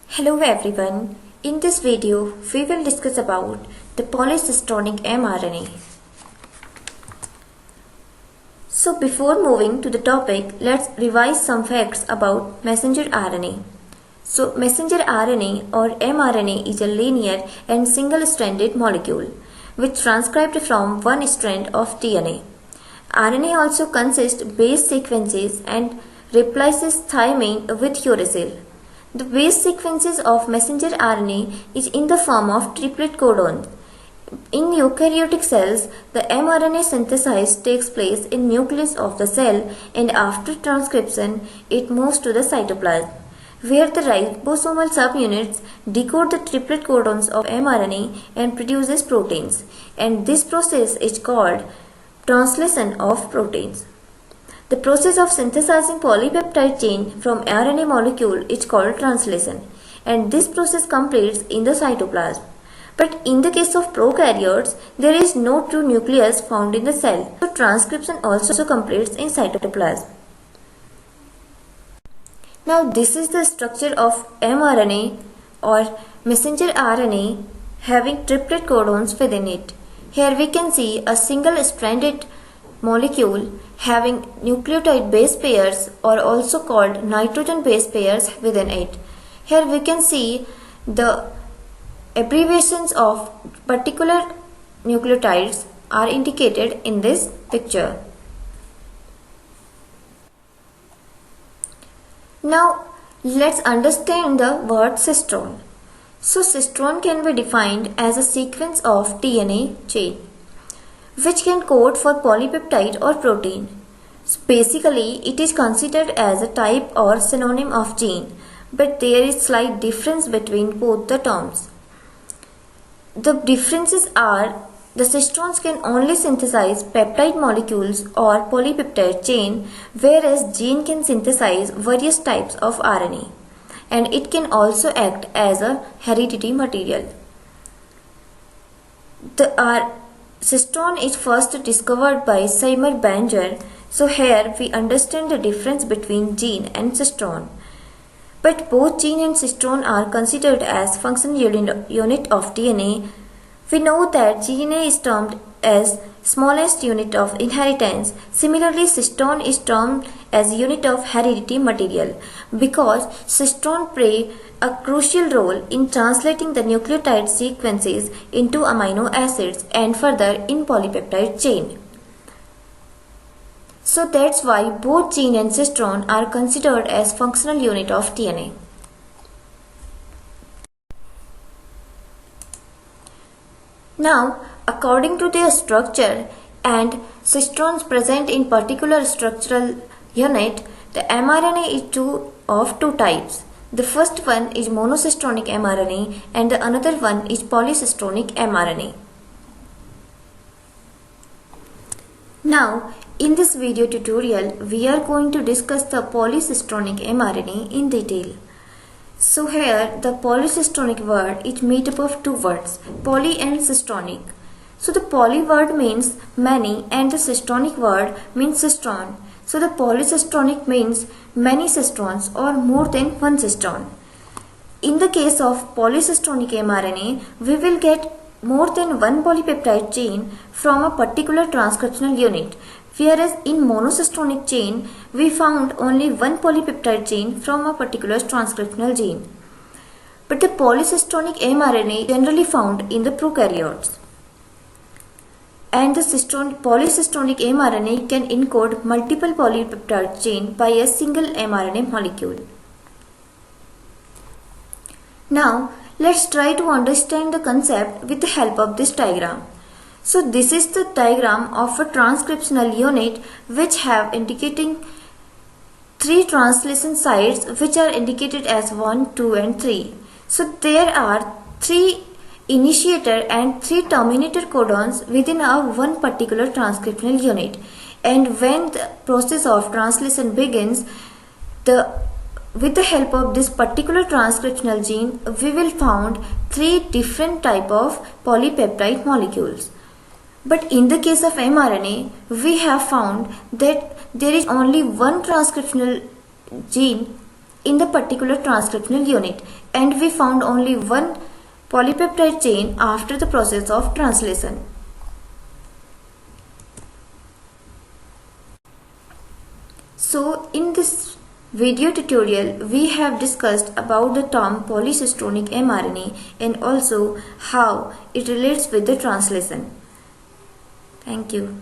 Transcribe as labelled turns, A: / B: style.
A: Hello everyone, in this video we will discuss about the polycistronic mRNA. So before moving to the topic, let's revise some facts about messenger RNA. So messenger RNA or mRNA is a linear and single-stranded molecule which transcribed from one strand of DNA. RNA also consists base sequences and replaces thymine with uracil. The base sequences of messenger RNA is in the form of triplet codons. In eukaryotic cells, the mRNA synthesis takes place in nucleus of the cell, and after transcription, it moves to the cytoplasm, where the ribosomal subunits decode the triplet codons of mRNA and produces proteins. And this process is called translation of proteins. The process of synthesizing polypeptide chain from RNA molecule is called translation, and this process completes in the cytoplasm. But in the case of prokaryotes, there is no true nucleus found in the cell, so transcription also completes in cytoplasm. Now this is the structure of mRNA or messenger RNA having triplet codons within it. Here we can see a single-stranded molecule having nucleotide base pairs or also called nitrogen base pairs within it. Here we can see the abbreviations of particular nucleotides are indicated in this picture. Now let's understand the word cistron. So cistron can be defined as a sequence of DNA chain which can code for polypeptide or protein. So basically, it is considered as a type or synonym of gene, but there is slight difference between both the terms. The differences are the cistrons can only synthesize peptide molecules or polypeptide chain, whereas gene can synthesize various types of RNA, and it can also act as a hereditary material. Cistron is first discovered by Seymour Belanger, so here we understand the difference between gene and cistron. But both gene and cistron are considered as functional unit of DNA. We know that DNA is termed as smallest unit of inheritance. Similarly, cistron is termed as unit of hereditary material because cistron play a crucial role in translating the nucleotide sequences into amino acids and further in polypeptide chain. So that's why both gene and cistron are considered as functional unit of DNA. Now, according to their structure and cistrons present in particular structural unit, the mRNA is of two types. The first one is monocistronic mRNA and the another one is polycistronic mRNA. Now, in this video tutorial, we are going to discuss the polycistronic mRNA in detail. So here, the polycistronic word is made up of two words, poly and cistronic. So the poly word means many and the cistronic word means cistron. So the polycistronic means many cistrons or more than one cistron. In the case of polycistronic mRNA, we will get more than one polypeptide chain from a particular transcriptional unit, whereas in monocistronic chain, we found only one polypeptide chain from a particular transcriptional gene. But the polycistronic mRNA is generally found in the prokaryotes. And the polycistronic mRNA can encode multiple polypeptide chain by a single mRNA molecule. Now, let's try to understand the concept with the help of this diagram. So this is the diagram of a transcriptional unit which have indicating three translation sites which are indicated as 1, 2 and 3. So there are three initiator and three terminator codons within one particular transcriptional unit, and when the process of translation begins, with the help of this particular transcriptional gene, we will found three different type of polypeptide molecules. But in the case of mRNA, we have found that there is only one transcriptional gene in the particular transcriptional unit, and we found only one polypeptide chain after the process of translation. So in this video tutorial, we have discussed about the term polycistronic mRNA and also how it relates with the translation. Thank you.